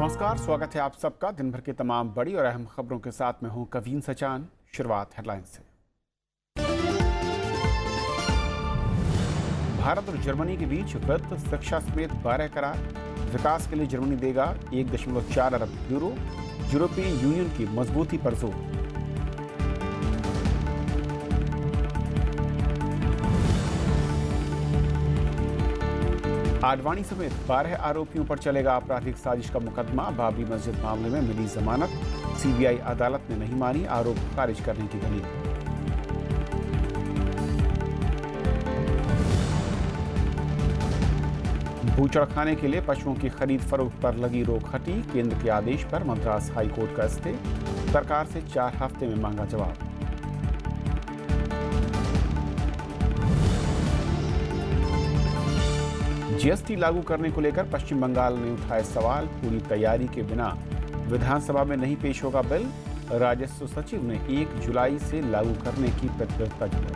नमस्कार, स्वागत है आप सबका दिन भर की तमाम बड़ी और अहम खबरों के साथ मैं हूं कवीन सचान। शुरुआत हेडलाइंस से। भारत और जर्मनी के बीच वित्त, शिक्षा समेत 12 करार। विकास के लिए जर्मनी देगा 1.4 अरब यूरो। यूरोपीय यूनियन की मजबूती पर जोर। आडवाणी समेत 12 आरोपियों पर चलेगा आपराधिक साजिश का मुकदमा। बाबरी मस्जिद मामले में मिली जमानत। सीबीआई अदालत ने नहीं मानी आरोप खारिज करने की दलील। बूचड़खाने के लिए पशुओं की खरीद फरोख्त पर लगी रोक हटी। केंद्र के आदेश पर मद्रास हाईकोर्ट का स्टे। सरकार से 4 हफ्ते में मांगा जवाब। जीएसटी लागू करने को लेकर पश्चिम बंगाल ने उठाए सवाल। पूरी तैयारी के बिना विधानसभा में नहीं पेश होगा बिल। राजस्व सचिव ने 1 जुलाई से लागू करने की प्रतिबद्धता जताई।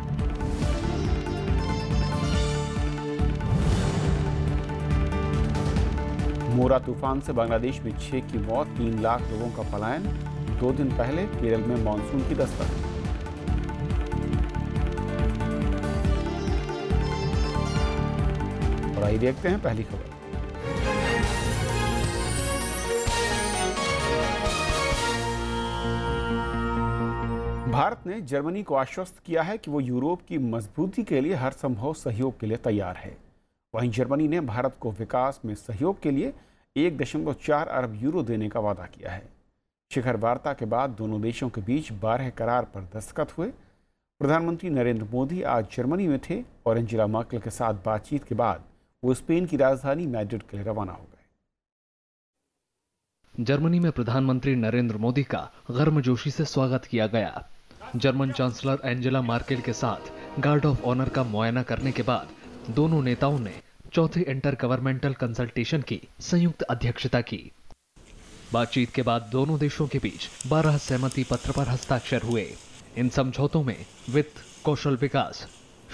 मोरा तूफान से बांग्लादेश में 6 की मौत, 3 लाख लोगों का पलायन। 2 दिन पहले केरल में मानसून की दस्तक। आइए देखते हैं पहली खबर। भारत ने जर्मनी को आश्वस्त किया है कि वो यूरोप की मजबूती के लिए हर संभव सहयोग के लिए तैयार है। वहीं जर्मनी ने भारत को विकास में सहयोग के लिए 1.4 अरब यूरो देने का वादा किया है। शिखर वार्ता के बाद दोनों देशों के बीच 12 करार पर दस्तखत हुए। प्रधानमंत्री नरेंद्र मोदी आज जर्मनी में थे और एंजेला मर्केल के साथ बातचीत के बाद वो स्पेन की राजधानी मैड्रिड के लिए रवाना हो गए। जर्मनी में प्रधानमंत्री नरेंद्र मोदी का गर्मजोशी से स्वागत किया गया। जर्मन चांसलर एंजेला मर्केल के साथ गार्ड ऑफ ऑनर का मुआयना करने के बाद दोनों नेताओं ने चौथे इंटर गवर्नमेंटल कंसल्टेशन की संयुक्त अध्यक्षता की। बातचीत के बाद दोनों देशों के बीच 12 सहमति पत्र पर हस्ताक्षर हुए। इन समझौतों में वित्त, कौशल विकास,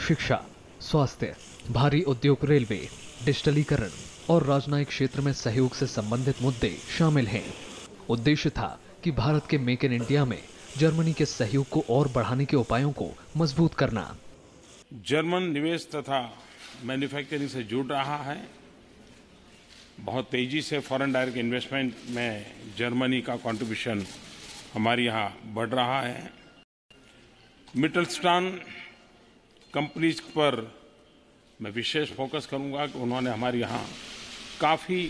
शिक्षा, स्वास्थ्य, भारी उद्योग, रेलवे, डिजिटलीकरण और राजनयिक क्षेत्र में सहयोग से संबंधित मुद्दे शामिल हैं। उद्देश्य था कि भारत के मेक इन इंडिया में जर्मनी के सहयोग को और बढ़ाने के उपायों को मजबूत करना। जर्मन निवेश तथा मैन्युफैक्चरिंग से जुड़ रहा है। बहुत तेजी से फॉरेन डायरेक्ट इन्वेस्टमेंट में जर्मनी का कंट्रीब्यूशन हमारे यहाँ बढ़ रहा है। मिटलस्टान कंपनीज पर मैं विशेष फोकस करूंगा कि उन्होंने हमारे यहाँ काफ़ी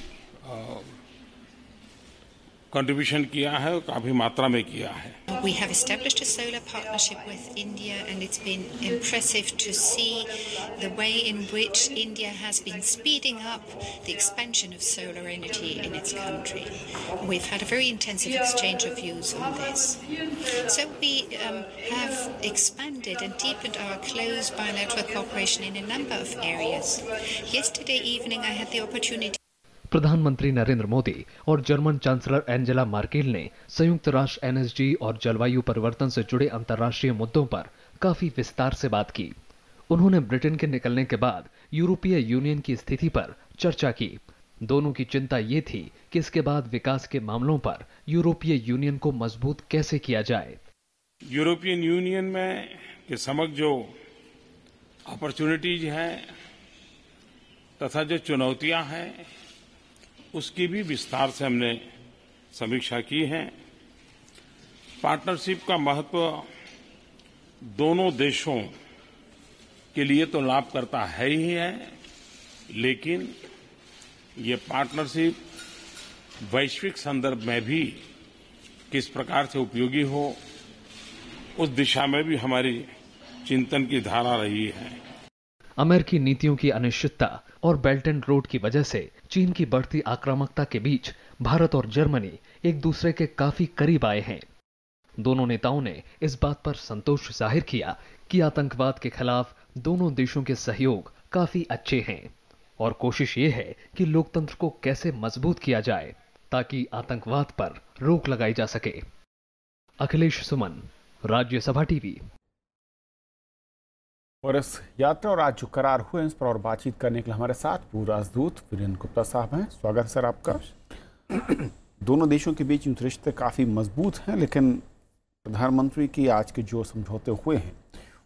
कंट्रीब्यूशन किया है और काफ़ी मात्रा में किया है। We have established a solar partnership with India and it's been impressive to see the way in which India has been speeding up the expansion of solar energy in its country. We've had a very intensive exchange of views on this. So we have expanded and deepened our close bilateral cooperation in a number of areas. Yesterday evening I had the opportunity प्रधानमंत्री नरेंद्र मोदी और German chancellor Angela Merkel ने संयुक्त राष्ट्र NSG और जलवायु परिवर्तन से जुड़े अंतर्राष्ट्रीय मुद्दों पर काफी विस्तार से बात की। उन्होंने ब्रिटेन के निकलने के बाद यूरोपीय यूनियन की स्थिति पर चर्चा की। दोनों की चिंता ये थी कि इसके बाद विकास के मामलों पर यूरोपीय यूनियन को मजबूत कैसे किया जाए। यूरोपियन यूनियन में के समक्ष जो अपॉर्चुनिटीज हैं तथा जो चुनौतियां हैं उसकी भी विस्तार से हमने समीक्षा की है। पार्टनरशिप का महत्व दोनों देशों के लिए तो लाभ करता है ही है, लेकिन ये पार्टनरशिप वैश्विक संदर्भ में भी किस प्रकार से उपयोगी हो, उस दिशा में भी हमारी चिंतन की धारा रही है। अमेरिकी नीतियों की अनिश्चितता और बेल्ट एंड रोड की वजह से चीन की बढ़ती आक्रामकता के बीच भारत और जर्मनी एक दूसरे के काफी करीब आए हैं। दोनों नेताओं ने इस बात पर संतोष जाहिर किया कि आतंकवाद के खिलाफ दोनों देशों के सहयोग काफी अच्छे हैं और कोशिश ये है कि लोकतंत्र को कैसे मजबूत किया जाए ताकि आतंकवाद पर रोक लगाई जा सके। अखिलेश सुमन, राज्यसभा टीवी। और इस यात्रा और आज जो करार हुए इस पर और बातचीत करने के लिए हमारे साथ पूर्व राजदूत वीरेंद्र गुप्ता साहब हैं। स्वागत है सर आपका। दोनों देशों के बीच यूँ रिश्ते काफ़ी मजबूत हैं, लेकिन प्रधानमंत्री की आज के जो समझौते हुए हैं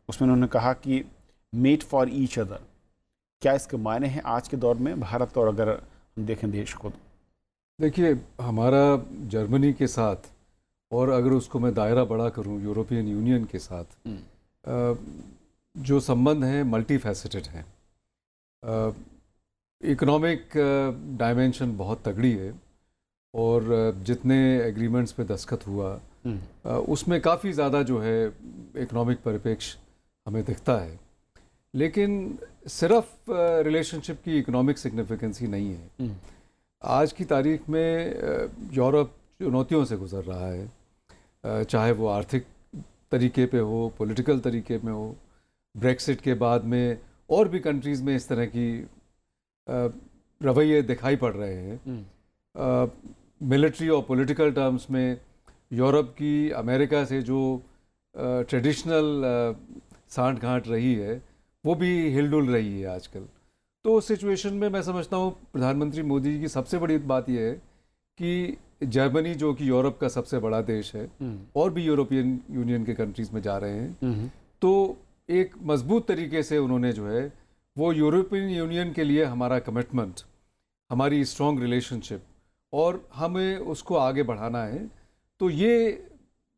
उसमें उन्होंने कहा कि मेड फॉर ईच अदर। क्या इसके मायने हैं आज के दौर में भारत और अगर हम देखें देश को? देखिए, हमारा जर्मनी के साथ, और अगर उसको मैं दायरा बड़ा करूं यूरोपियन यूनियन के साथ, जो संबंध हैं मल्टी फैसेटेड हैं। इकोनॉमिक डायमेंशन बहुत तगड़ी है और जितने एग्रीमेंट्स पे दस्तखत हुआ उसमें काफ़ी ज़्यादा जो है इकोनॉमिक परिप्रेक्ष्य हमें दिखता है, लेकिन सिर्फ रिलेशनशिप की इकोनॉमिक सिग्निफिकेंस ही नहीं है। आज की तारीख में यूरोप चुनौतियों से गुजर रहा है, चाहे वो आर्थिक तरीके पे हो, पॉलिटिकल तरीके में हो। ब्रेक्सिट के बाद में और भी कंट्रीज़ में इस तरह की रवैये दिखाई पड़ रहे हैं। मिलिट्री और पॉलिटिकल टर्म्स में यूरोप की अमेरिका से जो ट्रेडिशनल सांठ गांठ रही है वो भी हिलडुल रही है आजकल। तो उस सिचुएशन में मैं समझता हूँ प्रधानमंत्री मोदी जी की सबसे बड़ी बात यह है कि जर्मनी, जो कि यूरोप का सबसे बड़ा देश है, और भी यूरोपियन यूनियन के कंट्रीज़ में जा रहे हैं, तो एक मजबूत तरीके से उन्होंने जो है वो यूरोपियन यूनियन के लिए हमारा कमिटमेंट, हमारी स्ट्रॉन्ग रिलेशनशिप, और हमें उसको आगे बढ़ाना है। तो ये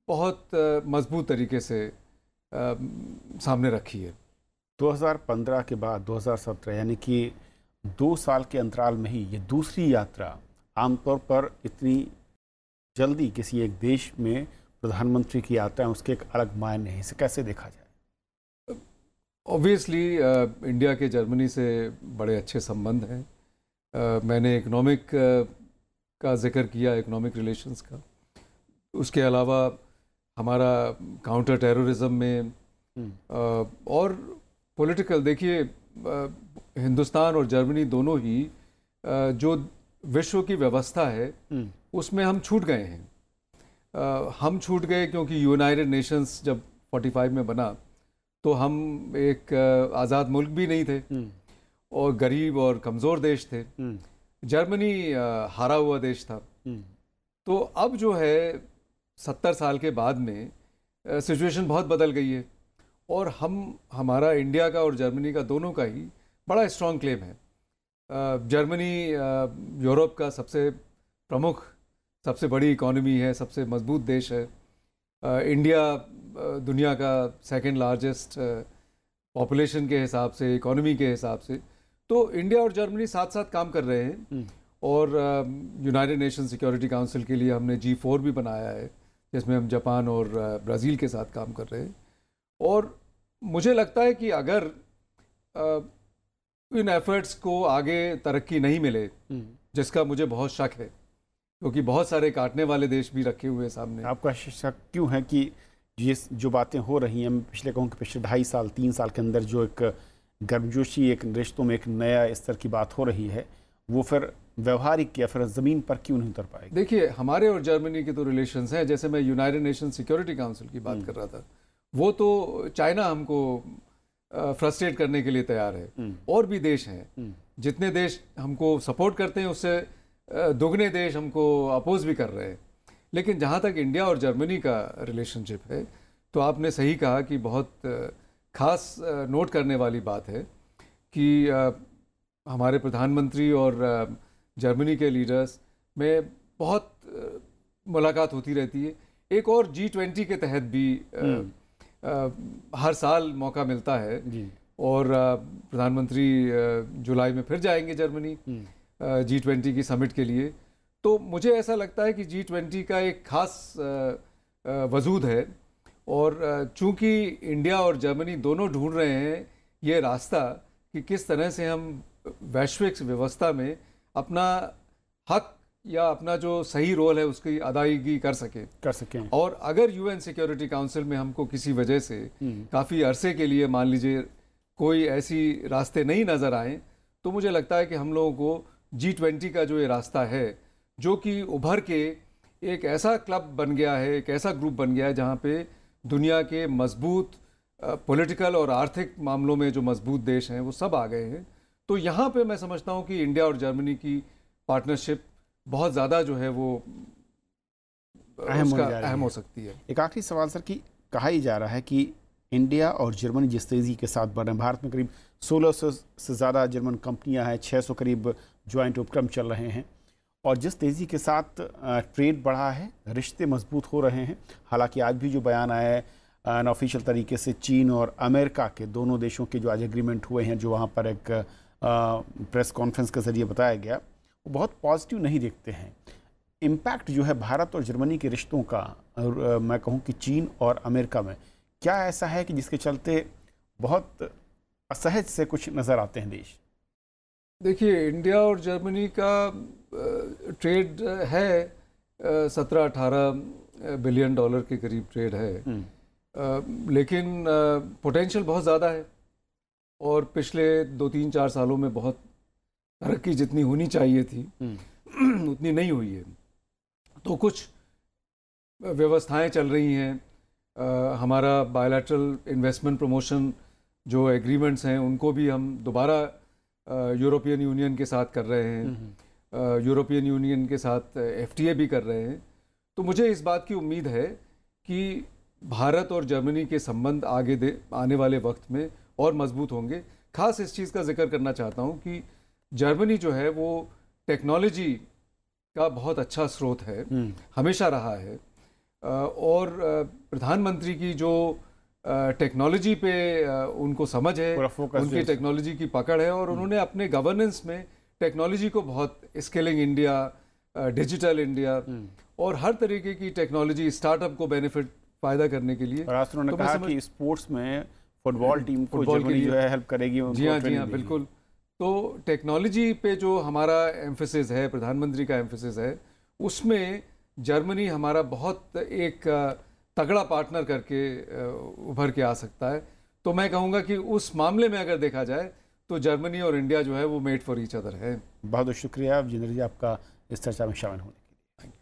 बहुत मजबूत तरीके से सामने रखी है। 2015 के बाद 2017 यानी कि 2 साल के अंतराल में ही ये दूसरी यात्रा। आमतौर पर इतनी जल्दी किसी एक देश में प्रधानमंत्री की यात्रा है, उसके एक अलग मायने हैं, इसे कैसे देखा जाए? ऑब्वियसली इंडिया के जर्मनी से बड़े अच्छे संबंध हैं। मैंने इकोनॉमिक का जिक्र किया, इकोनॉमिक रिलेशंस का। उसके अलावा हमारा काउंटर टेररिज्म में और पॉलिटिकल, देखिए हिंदुस्तान और जर्मनी दोनों ही जो विश्व की व्यवस्था है उसमें हम छूट गए हैं। हम छूट गए क्योंकि यूनाइटेड नेशंस जब 45 में बना तो हम एक आज़ाद मुल्क भी नहीं थे और गरीब और कमज़ोर देश थे। जर्मनी हारा हुआ देश था। तो अब जो है 70 साल के बाद में सिचुएशन बहुत बदल गई है और हमारा इंडिया का और जर्मनी का दोनों का ही बड़ा स्ट्रॉन्ग क्लेम है। जर्मनी यूरोप का सबसे प्रमुख, सबसे बड़ी इकॉनमी है, सबसे मजबूत देश है। इंडिया दुनिया का सेकंड लार्जेस्ट पॉपुलेशन के हिसाब से, इकॉनमी के हिसाब से। तो इंडिया और जर्मनी साथ साथ काम कर रहे हैं और यूनाइटेड नेशन सिक्योरिटी काउंसिल के लिए हमने G4 भी बनाया है, जिसमें हम जापान और ब्राज़ील के साथ काम कर रहे हैं। और मुझे लगता है कि अगर इन एफर्ट्स को आगे तरक्की नहीं मिले, जिसका मुझे बहुत शक है क्योंकि बहुत सारे काटने वाले देश भी रखे हुए हैं सामने। आपका शक क्यों है कि जो बातें हो रही हैं, पिछले 2.5 साल 3 साल के अंदर जो एक गर्मजोशी, एक रिश्तों में एक नया स्तर की बात हो रही है, वो फिर व्यवहारिक या फिर ज़मीन पर क्यों नहीं उतर पाएगी? देखिए, हमारे और जर्मनी के तो रिलेशंस हैं। जैसे मैं यूनाइटेड नेशन सिक्योरिटी काउंसिल की बात कर रहा था, वो तो चाइना हमको फ्रस्ट्रेट करने के लिए तैयार है। और भी देश हैं, जितने देश हमको सपोर्ट करते हैं उससे दुगने देश हमको अपोज भी कर रहे हैं। लेकिन जहाँ तक इंडिया और जर्मनी का रिलेशनशिप है, तो आपने सही कहा कि बहुत खास नोट करने वाली बात है कि हमारे प्रधानमंत्री और जर्मनी के लीडर्स में बहुत मुलाकात होती रहती है। एक और G20 के तहत भी हर साल मौका मिलता है और प्रधानमंत्री जुलाई में फिर जाएंगे जर्मनी G20 की समिट के लिए। तो मुझे ऐसा लगता है कि G20 का एक खास वजूद है और चूंकि इंडिया और जर्मनी दोनों ढूंढ रहे हैं ये रास्ता कि किस तरह से हम वैश्विक व्यवस्था में अपना हक या अपना जो सही रोल है उसकी अदायगी कर सकें। और अगर UN सिक्योरिटी काउंसिल में हमको किसी वजह से काफ़ी अरसे के लिए, मान लीजिए, कोई ऐसी रास्ते नहीं नज़र आए, तो मुझे लगता है कि हम लोगों को G20 का जो ये रास्ता है, जो कि उभर के एक ऐसा क्लब बन गया है, एक ऐसा ग्रुप बन गया है जहाँ पे दुनिया के मजबूत पॉलिटिकल और आर्थिक मामलों में जो मजबूत देश हैं वो सब आ गए हैं। तो यहाँ पे मैं समझता हूँ कि इंडिया और जर्मनी की पार्टनरशिप बहुत ज़्यादा जो है वो अहम हो सकती है। एक आखिरी सवाल सर, कि कहा ही जा रहा है कि इंडिया और जर्मनी जिस तेज़ी के साथ बढ़ रहे हैं, भारत में करीब 1600 से ज़्यादा जर्मन कंपनियां हैं, 600 करीब ज्वाइंट उपक्रम चल रहे हैं, और जिस तेज़ी के साथ ट्रेड बढ़ा है, रिश्ते मजबूत हो रहे हैं। हालांकि आज भी जो बयान आया है अनऑफिशियल तरीके से, चीन और अमेरिका के दोनों देशों के जो आज एग्रीमेंट हुए हैं, जो वहाँ पर एक प्रेस कॉन्फ्रेंस के ज़रिए बताया गया, वो बहुत पॉजिटिव नहीं दिखते हैं। इम्पैक्ट जो है भारत और जर्मनी के रिश्तों का, मैं कहूँ कि चीन और अमेरिका में, क्या ऐसा है कि जिसके चलते बहुत असहज से कुछ नज़र आते हैं देश? देखिए, इंडिया और जर्मनी का ट्रेड है 17-18 बिलियन डॉलर के करीब ट्रेड है, लेकिन पोटेंशियल बहुत ज़्यादा है, और पिछले 2-3-4 सालों में बहुत तरक्की जितनी होनी चाहिए थी उतनी नहीं हुई है। तो कुछ व्यवस्थाएं चल रही हैं। हमारा बायलैटरल इन्वेस्टमेंट प्रमोशन जो एग्रीमेंट्स हैं उनको भी हम दोबारा यूरोपियन यूनियन के साथ कर रहे हैं, यूरोपियन यूनियन के साथ FTA भी कर रहे हैं। तो मुझे इस बात की उम्मीद है कि भारत और जर्मनी के संबंध आने वाले वक्त में और मजबूत होंगे। खास इस चीज़ का जिक्र करना चाहता हूँ कि जर्मनी जो है वो टेक्नोलॉजी का बहुत अच्छा स्रोत है, हमेशा रहा है, और प्रधानमंत्री की जो टेक्नोलॉजी पे उनको समझ है, उनकी टेक्नोलॉजी की पकड़ है, और उन्होंने अपने गवर्नेंस में टेक्नोलॉजी को बहुत, स्केलिंग इंडिया, डिजिटल इंडिया और हर तरीके की टेक्नोलॉजी स्टार्टअप को बेनिफिट फ़ायदा करने के लिए। और उन्होंने कहा कि स्पोर्ट्स में फुटबॉल टीम को जर्मनी जो है हेल्प करेगी। जी हाँ, बिल्कुल। तो टेक्नोलॉजी पे जो हमारा एम्फेसिस है, प्रधानमंत्री का एम्फेसिस है, उसमें जर्मनी हमारा बहुत एक तगड़ा पार्टनर करके उभर के आ सकता है। तो मैं कहूँगा कि उस मामले में अगर देखा जाए तो जर्मनी और इंडिया जो है वो मेड फॉर ईच अदर है। बहुत बहुत शुक्रिया जितेंद्र जी आपका इस चर्चा में शामिल होने के लिए।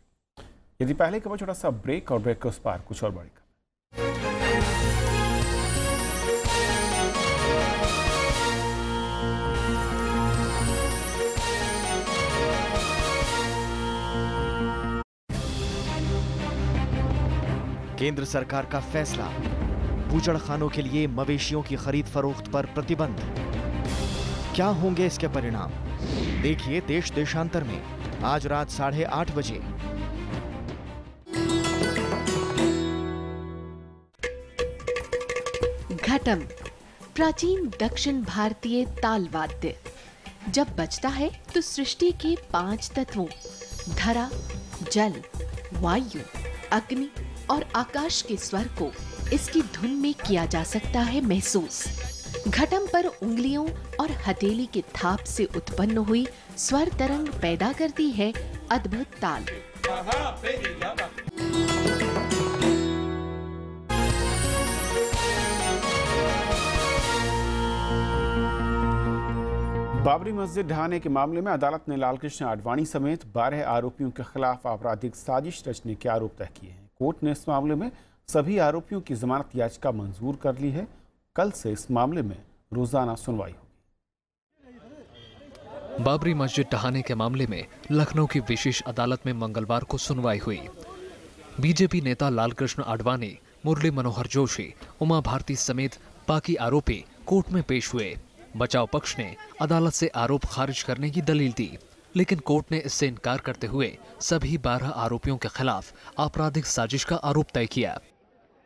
यदि पहले का छोटा सा ब्रेक, और ब्रेक के उस पार कुछ और बड़ी खबर। केंद्र सरकार का फैसला, बूचड़खानों के लिए मवेशियों की खरीद फरोख्त पर प्रतिबंध। क्या होंगे इसके परिणाम? देखिए देश देशांतर में आज रात 8:30 बजे। घटम, प्राचीन दक्षिण भारतीय ताल वाद्य। जब बजता है तो सृष्टि के 5 तत्वों धरा, जल, वायु, अग्नि और आकाश के स्वर को इसकी धुन में किया जा सकता है महसूस। घटम पर उंगलियों और हथेली के थाप से उत्पन्न हुई स्वर तरंग पैदा करती है अद्भुत ताल। बाबरी मस्जिद ढहाने के मामले में अदालत ने लालकृष्ण आडवाणी समेत 12 आरोपियों के खिलाफ आपराधिक साजिश रचने के आरोप तय किए हैं। कोर्ट ने इस मामले में सभी आरोपियों की जमानत याचिका मंजूर कर ली है। कल से इस मामले में रोजाना सुनवाई होगी। बाबरी मस्जिद ढहाने के मामले में लखनऊ की विशेष अदालत में मंगलवार को सुनवाई हुई। बीजेपी नेता लालकृष्ण आडवाणी, मुरली मनोहर जोशी, उमा भारती समेत बाकी आरोपी कोर्ट में पेश हुए। बचाव पक्ष ने अदालत से आरोप खारिज करने की दलील दी, लेकिन कोर्ट ने इससे इनकार करते हुए सभी 12 आरोपियों के खिलाफ आपराधिक साजिश का आरोप तय किया।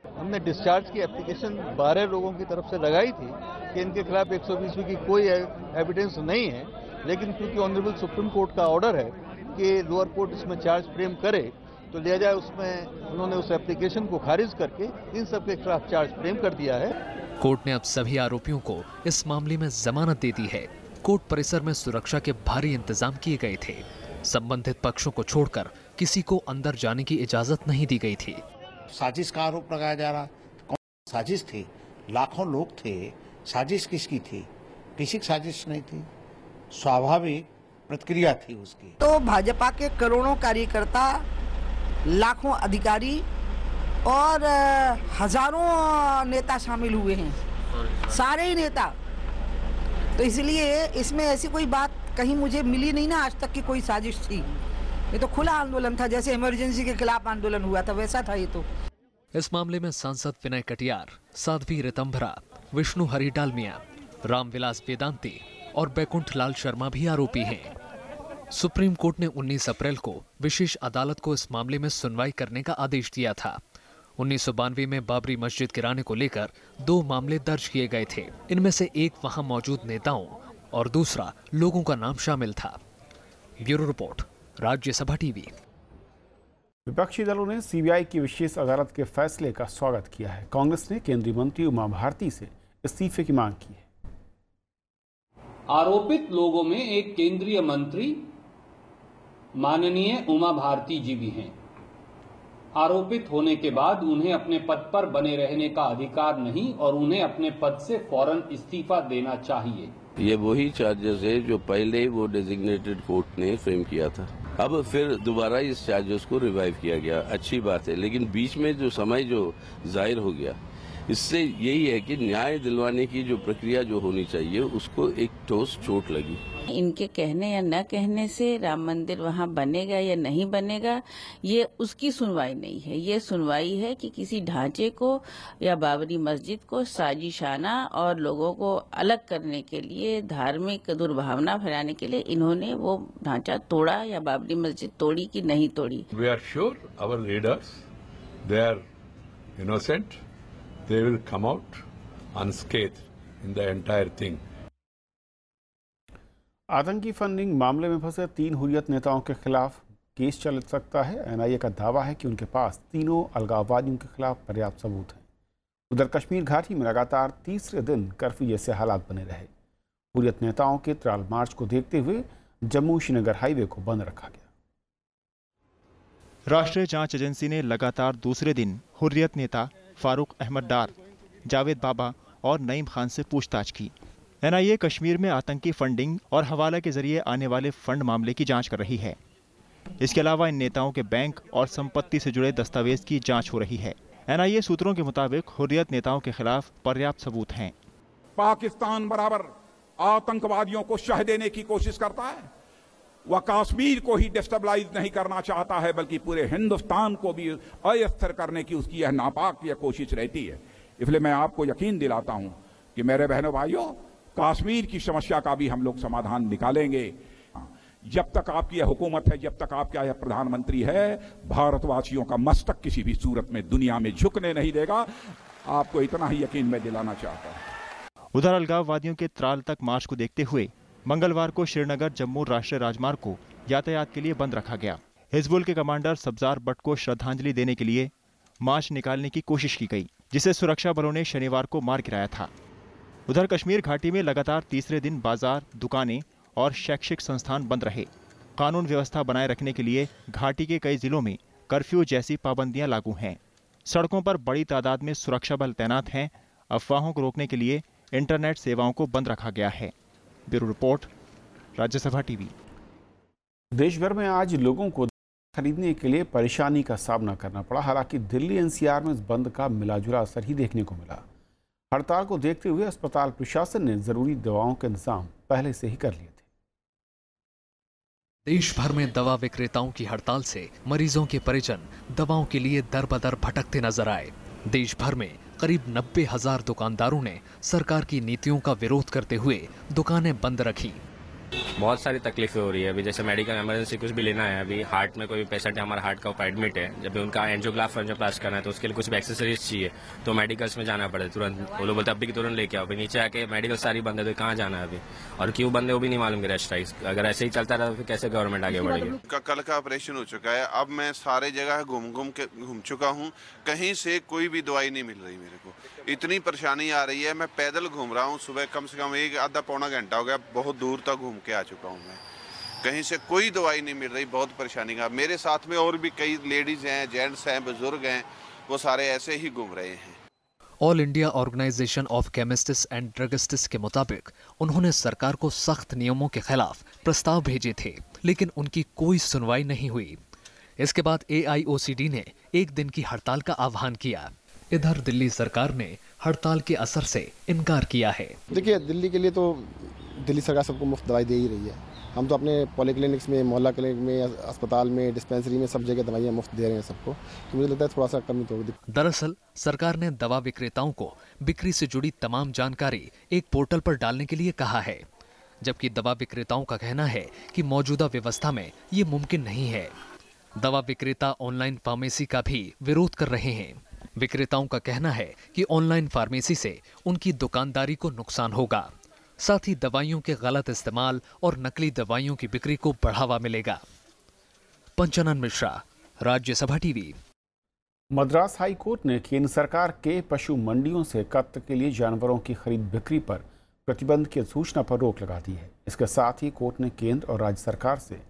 हमने डिस्चार्ज की एप्लीकेशन 12 लोगों की तरफ से लगाई थी कि इनके खिलाफ 120 की कोई एविडेंस नहीं है, लेकिन क्योंकि ऑनरेबल सुप्रीम कोर्ट का ऑर्डर है कि लोअर कोर्ट इसमें चार्ज फ्रेम करे तो लिया जाए, उसमें उन्होंने उस एप्लीकेशन को खारिज करके इन सब के खिलाफ चार्ज फ्रेम कर दिया है। कोर्ट ने अब सभी आरोपियों को इस मामले में जमानत दे दी है। कोर्ट परिसर में सुरक्षा के भारी इंतजाम किए गए थे। संबंधित पक्षों को छोड़कर किसी को अंदर जाने की इजाजत नहीं दी गई थी। साजिश का आरोप लगाया जा रहा, कौन साजिश थी? लाखों लोग थे, साजिश किसकी थी? किसी की साजिश नहीं थी, स्वाभाविक प्रतिक्रिया थी उसकी। तो भाजपा के करोड़ों कार्यकर्ता, लाखों अधिकारी और हजारों नेता शामिल हुए हैं, सारे ही नेता। तो इसलिए इसमें ऐसी कोई बात कहीं मुझे मिली नहीं ना आज तक कि कोई साजिश थी। ये तो खुला आंदोलन था, जैसे इमरजेंसी के खिलाफ आंदोलन हुआ था वैसा था ये तो। इस मामले में सांसद विनय कटियार, साध्वी रितंभरा, विष्णु हरि डालमिया, रामविलास वेदांती और बैकुंठ लाल शर्मा भी आरोपी हैं। सुप्रीम कोर्ट ने 19 अप्रैल को विशेष अदालत को इस मामले में सुनवाई करने का आदेश दिया था। 1992 में बाबरी मस्जिद गिराने को लेकर 2 मामले दर्ज किए गए थे। इनमें से एक वहां मौजूद नेताओं और दूसरा लोगों का नाम शामिल था। Bureau report, Rajya Sabha TV. विपक्षी दलों ने सीबीआई की विशेष अदालत के फैसले का स्वागत किया है। कांग्रेस ने केंद्रीय मंत्री उमा भारती से इस्तीफे की मांग की है। आरोपित लोगों में एक केंद्रीय मंत्री माननीय उमा भारती जी भी हैं। आरोपित होने के बाद उन्हें अपने पद पर बने रहने का अधिकार नहीं और उन्हें अपने पद से फौरन इस्तीफा देना चाहिए। ये वही चार्जेस है जो पहले वो डेजिग्नेटेड कोर्ट ने फ्रेम किया था। अब फिर दोबारा इस चार्जेस को रिवाइव किया गया, अच्छी बात है, लेकिन बीच में जो समय जो जाहिर हो गया, इससे यही है कि न्याय दिलवाने की जो प्रक्रिया जो होनी चाहिए उसको एक ठोस चोट लगी। इनके कहने या न कहने से राम मंदिर वहाँ बनेगा या नहीं बनेगा, ये उसकी सुनवाई नहीं है। ये सुनवाई है कि किसी ढांचे को या बाबरी मस्जिद को साजिशाना और लोगों को अलग करने के लिए, धार्मिक दुर्भावना फैलाने के लिए इन्होंने वो ढांचा तोड़ा या बाबरी मस्जिद तोड़ी कि नहीं तोड़ी। We are sure our leaders they are innocent, they will come out unscathed in the entire thing. आतंकी फंडिंग मामले में फंसे 3 हुर्रियत नेताओं के खिलाफ केस चल सकता है। एनआईए का दावा है कि उनके पास तीनों अलगाववादियों के खिलाफ पर्याप्त सबूत हैं। उधर कश्मीर घाटी में लगातार तीसरे दिन कर्फ्यू जैसे हालात बने रहे। हुर्रियत नेताओं के त्रिराल मार्च को देखते हुए जम्मू श्रीनगर हाईवे को बंद रखा गया। राष्ट्रीय जांच एजेंसी ने लगातार दूसरे दिन हुर्रियत नेता फारूक अहमद डार, जावेद बाबा और नईम खान से पूछताछ की। एनआईए कश्मीर में आतंकी फंडिंग और हवाला के जरिए आने वाले फंड मामले की जांच कर रही है। इसके अलावा इन नेताओं के बैंक और संपत्ति से जुड़े दस्तावेज की जांच हो रही है। एनआईए सूत्रों के मुताबिक हुर्रियत नेताओं के खिलाफ पर्याप्त सबूत हैं। पाकिस्तान बराबर आतंकवादियों को शह देने की कोशिश करता है। वह कश्मीर को ही डिस्टेबलाइज नहीं करना चाहता है, बल्कि पूरे हिंदुस्तान को भी अस्थिर करने की उसकी यह नापाक कोशिश रहती है। इसलिए मैं आपको यकीन दिलाता हूं कि मेरे बहनों भाइयों, कश्मीर की समस्या का भी हम लोग समाधान निकालेंगे। जब तक आपकी यह हुकूमत है, जब तक आपका यह प्रधानमंत्री है, भारतवासियों का मस्तक किसी भी सूरत में दुनिया में झुकने नहीं देगा। आपको इतना ही यकीन मैं दिलाना चाहता हूं। उधर अलगाववादियों के त्राल तक मार्च को देखते हुए मंगलवार को श्रीनगर जम्मू राष्ट्रीय राजमार्ग को यातायात के लिए बंद रखा गया। हिजबुल के कमांडर सब्जार बट को श्रद्धांजलि देने के लिए मार्च निकालने की कोशिश की गई, जिसे सुरक्षा बलों ने शनिवार को मार गिराया था। उधर कश्मीर घाटी में लगातार तीसरे दिन बाजार, दुकानें और शैक्षिक संस्थान बंद रहे। कानून व्यवस्था बनाए रखने के लिए घाटी के कई जिलों में कर्फ्यू जैसी पाबंदियां लागू हैं। सड़कों पर बड़ी तादाद में सुरक्षा बल तैनात हैं। अफवाहों को रोकने के लिए इंटरनेट सेवाओं को बंद रखा गया है। Bureau report, Rajya Sabha TV. देश भर में आज लोगों को खरीदने के लिए परेशानी का सामना करना पड़ा। हालांकि दिल्ली एनसीआर में इस बंद का मिलाजुला असर ही देखने को मिला। हड़ताल को देखते हुए अस्पताल प्रशासन ने जरूरी दवाओं के इंतजाम पहले से ही कर लिए थे। देश भर में दवा विक्रेताओं की हड़ताल से मरीजों के परिजन दवाओं के लिए दर बदर भटकते नजर आए। देश भर में करीब 90,000 दुकानदारों ने सरकार की नीतियों का विरोध करते हुए दुकानें बंद रखी। बहुत सारी तकलीफें हो रही है। अभी जैसे मेडिकल इमरजेंसी कुछ भी लेना है, अभी हार्ट में कोई पेशेंट है, हमारा हार्ट का एडमिट है, जब भी उनका एंजियोप्लास्ट करना है तो उसके लिए कुछ भी एक्सेसरीज चाहिए तो मेडिकल्स में जाना पड़े तुरंत। वो लोग बोलते अभी तुरंत लेके आओ, अभी नीचे आके मेडिकल सारी बंद है तो कहाँ जाना है अभी, और क्यों बंद है वो भी नहीं मालूम। स्ट्राइक अगर ऐसे ही चलता रहा तो फिर कैसे गवर्नमेंट आगे बढ़ेगी। कल का ऑपरेशन हो चुका है, अब मैं सारे जगह घूम चुका हूँ, कहीं से कोई भी दवाई नहीं मिल रही मेरे को। इतनी परेशानी आ रही है, मैं पैदल घूम रहा हूँ। सुबह कम से कम एक आधा पौना घंटा हो गया, बहुत दूर तक घूम के आ चुका हूँ मैं, कहीं से कोई दवाई नहीं मिल रही। बहुत परेशानी का। मेरे साथ में और भी कई लेडीज हैं, जेंट्स हैं, बुजुर्ग हैं, वो सारे ऐसे ही घूम रहे हैं। All India organisation of chemists and druggists के मुताबिक उन्होंने सरकार को सख्त नियमों के खिलाफ प्रस्ताव भेजे थे, लेकिन उनकी कोई सुनवाई नहीं हुई। इसके बाद AIOCD ने एक दिन की हड़ताल का आह्वान किया। इधर दिल्ली सरकार ने हड़ताल के असर से इनकार किया है। देखिए, दिल्ली के लिए तो दिल्ली सरकार सबको मुफ्त दवाई दे ही रही है। हम तो अपने पॉलीक्लिनिक्स में, मोहल्ला क्लिनिक में, अस्पताल में, डिस्पेंसरी में सब जगह दवाइयाँ मुफ्त दे रहे हैं सबको, तो मुझे लगता है थोड़ा सा कमी तो होगी। दरअसल सरकार ने दवा विक्रेताओं को बिक्री से जुड़ी तमाम जानकारी एक पोर्टल पर डालने के लिए कहा है, जबकि दवा विक्रेताओं का कहना है कि मौजूदा व्यवस्था में ये मुमकिन नहीं है। दवा विक्रेता ऑनलाइन फार्मेसी का भी विरोध कर रहे हैं। विक्रेताओं का कहना है कि ऑनलाइन फार्मेसी से उनकी दुकानदारी को नुकसान होगा, साथ ही दवाइयों के गलत इस्तेमाल और नकली दवाइयों की बिक्री को बढ़ावा मिलेगा। Panchanan Mishra, Rajya Sabha TV. Madras high court ने केंद्र सरकार के पशु मंडियों से कत्ल के लिए जानवरों की खरीद बिक्री पर प्रतिबंध की सूचना पर रोक लगा दी है। इसके साथ ही कोर्ट ने केंद्र और राज्य सरकार से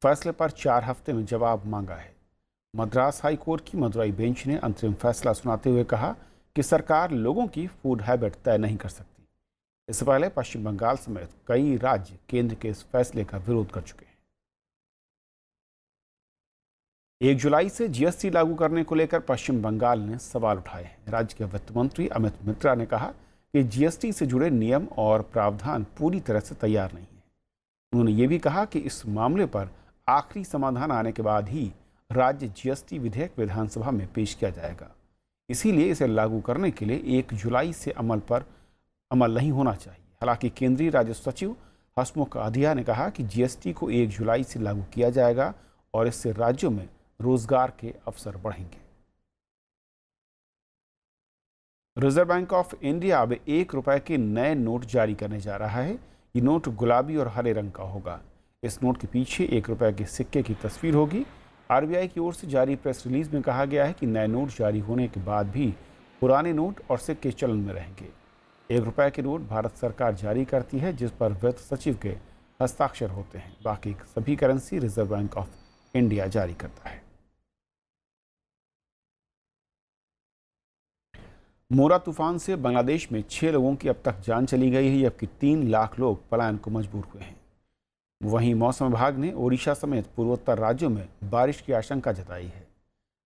फैसले पर 4 हफ्ते में जवाब मांगा है। मद्रास हाई कोर्ट की मदुरई बेंच ने अंतरिम फैसला सुनाते हुए कहा कि सरकार लोगों की फूड हैबिट तय नहीं कर सकती। इससे पहले पश्चिम बंगाल समेत कई राज्य केंद्र के इस फैसले का विरोध कर चुके हैं। 1 जुलाई से जीएसटी लागू करने को लेकर पश्चिम बंगाल ने सवाल उठाए हैं। राज्य के वित्त मंत्री अमित मित्रा ने कहा कि जीएसटी से जुड़े नियम और प्रावधान पूरी तरह से तैयार नहीं है। उन्होंने ये भी कहा कि इस मामले पर आखिरी समाधान आने के बाद ही राज्य जीएसटी विधेयक विधानसभा में पेश किया जाएगा। इसीलिए इसे लागू करने के लिए 1 जुलाई से अमल नहीं होना चाहिए। हालांकि केंद्रीय राजस्व सचिव हसमुख अधिया ने कहा कि जीएसटी को 1 जुलाई से लागू किया जाएगा और इससे राज्यों में रोजगार के अवसर बढ़ेंगे। रिजर्व बैंक ऑफ इंडिया अब 1 रुपए के नए नोट जारी करने जा रहा है। ये नोट गुलाबी और हरे रंग का होगा। इस नोट के पीछे 1 रुपए के सिक्के की तस्वीर होगी। आरबीआई की ओर से जारी प्रेस रिलीज में कहा गया है कि नए नोट जारी होने के बाद भी पुराने नोट और सिक्के चलन में रहेंगे। 1 रुपए के नोट भारत सरकार जारी करती है, जिस पर वित्त सचिव के हस्ताक्षर होते हैं। बाकी सभी currency reserve bank of India जारी करता है। मोरा तूफान से बांग्लादेश में 6 लोगों की अब तक जान चली गई है, जबकि 3 लाख लोग पलायन को मजबूर हुए हैं। वहीं मौसम विभाग ने ओडिशा समेत पूर्वोत्तर राज्यों में बारिश की आशंका जताई है।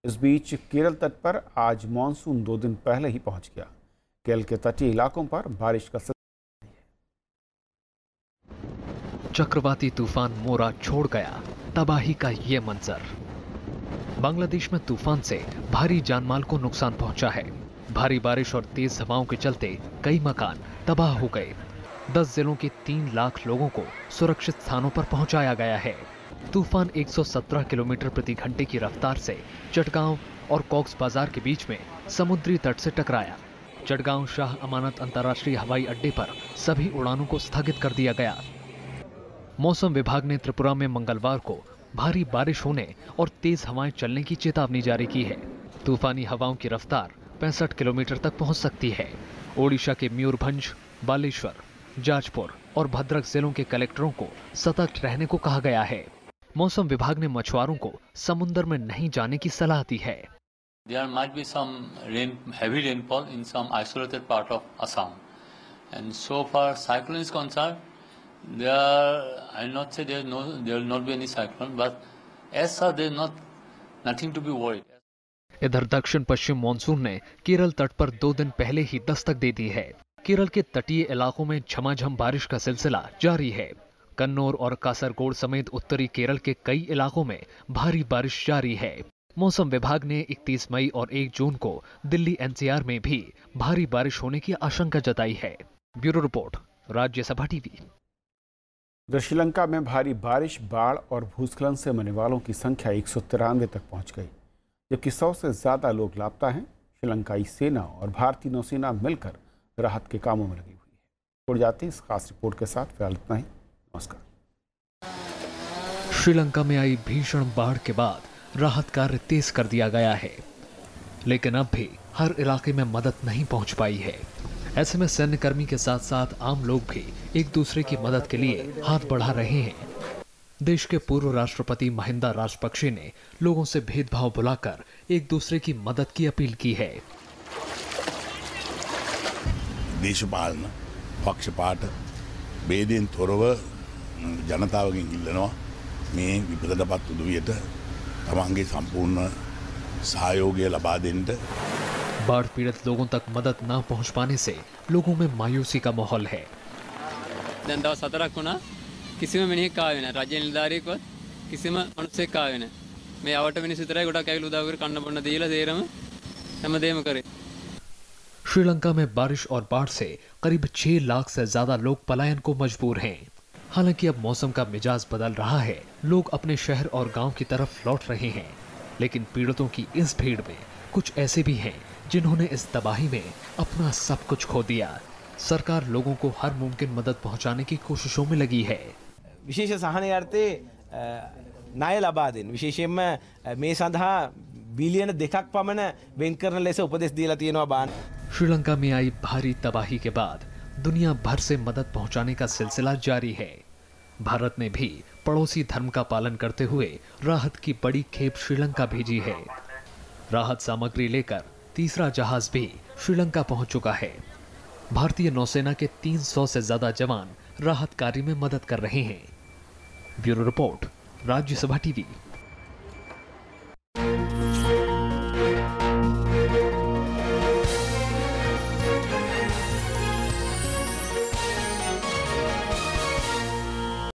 इस बीच केरल तट पर आज मानसून 2 दिन पहले ही पहुंच गया। केरल के तटीय इलाकों पर बारिश का चक्रवाती तूफान मोरा छोड़ गया तबाही का ये मंजर। बांग्लादेश में तूफान से भारी जानमाल को नुकसान पहुंचा है। भारी बारिश और तेज हवाओं के चलते कई मकान तबाह हो गए। 10 जिलों के 3 लाख लोगों को सुरक्षित स्थानों पर पहुंचाया गया है। तूफान 117 किलोमीटर प्रति घंटे की रफ्तार से चटगांव और कॉक्स बाजार के बीच में समुद्री तट से टकराया। चटगांव शाह अमानत अंतर्राष्ट्रीय हवाई अड्डे पर सभी उड़ानों को स्थगित कर दिया गया। मौसम विभाग ने त्रिपुरा में मंगलवार को भारी बारिश होने और तेज हवाएं चलने की चेतावनी जारी की है। तूफानी हवाओं की रफ्तार 65 किलोमीटर तक पहुंच सकती है। ओडिशा के मयूरभंज, बालेश्वर, जाजपुर और भद्रक जिलों के कलेक्टरों को सतर्क रहने को कहा गया है। मौसम विभाग ने मछुआरों को समुद्र में नहीं जाने की सलाह दी है। There might be some heavy rainfall in some isolated part of Assam, and so far cyclone is concerned, I'll not say there will not be any cyclone, but as such there is nothing to be worried. इधर दक्षिण पश्चिम monsoon ने केरल तट पर 2 दिन पहले ही दस्तक दे दी है। केरल के तटीय इलाकों में झमाझम बारिश का सिलसिला जारी है। कन्नौर और कासरगोड समेत उत्तरी केरल के कई इलाकों में भारी बारिश जारी है। मौसम विभाग ने 31 मई और 1 जून को दिल्ली एनसीआर में भी भारी बारिश होने की आशंका जताई है। Bureau report, Rajya Sabha TV. Sri Lanka में भारी बारिश, बाढ़ और भूस्खलन से मरने वालों की संख्या 193 तक पहुंच गई, जबकि 100 से ज्यादा लोग लापता हैं। श्रीलंकाई सेना और भारतीय नौसेना मिलकर राहत के कामों में लगी हुई है। छोड़ जाते हैं इस खास रिपोर्ट के साथ। फिलहाल इतना ही, नमस्कार। श्रीलंका में आई भीषण बाढ़ के बाद राहत कार्य तेज कर दिया गया है, लेकिन अब भी हर इलाके में मदद नहीं पहुंच पाई है। ऐसे में सैन्य कर्मी के साथ साथ आम लोग भी एक दूसरे की मदद के लिए हाथ बढ़ा रहे हैं। देश के पूर्व राष्ट्रपति महिंदा राजपक्षे ने लोगों से भेदभाव भुलाकर एक दूसरे की मदद की अपील की है। දේශපාලන පක්ෂපාත ભેදයෙන් තොරව ජනතාවගෙන් ඉල්ලනවා මේ විපතටපත් උදවියට තමන්ගේ संपूर्ण सहयोग लबा देන්න। बाढ़ पीड़ित लोगों तक मदद न पहुंच पाने से लोगों में मायूसी का माहौल है। දැන් දවස් 4ක් වුණා කිසිම මිනිහෙක් ආවේ නැහැ. රජයේ නිලධාරියෙක්වත් කිසිම මිනිහෙක් ආවේ නැහැ. මේ අවට මිනිස්සු විතරයි ගොඩක් ඇවිල්ලා උදව් කර කන්න බොන්න දීලා සේරම හැමදේම करे। श्रीलंका में बारिश और बाढ़ से करीब 6 लाख से ज्यादा लोग पलायन को मजबूर हैं। हालांकि अब मौसम का मिजाज बदल रहा है, लोग अपने शहर और गांव की तरफ लौट रहे हैं, लेकिन पीड़ितों की इस भीड़ में कुछ ऐसे भी हैं जिन्होंने इस तबाही में अपना सब कुछ खो दिया। सरकार लोगों को हर मुमकिन मदद पहुंचाने की कोशिशों में लगी है। විශේෂ සහනයාර්ථේ ණය ලබා දෙන්න විශේෂයෙන්ම මේ සඳහා බිලියන 2ක් පමණ වෙන් කරන ලෙස උපදෙස් දීලා තියෙනවා බාන। श्रीलंका में आई भारी तबाही के बाद दुनिया भर से मदद पहुंचाने का सिलसिला जारी है। भारत ने भी पड़ोसी धर्म का पालन करते हुए राहत की बड़ी खेप श्रीलंका भेजी है। राहत सामग्री लेकर तीसरा जहाज भी श्रीलंका पहुंच चुका है। भारतीय नौसेना के 300 से ज्यादा जवान राहत कार्य में मदद कर रहे हैं। Bureau report, Rajya Sabha TV.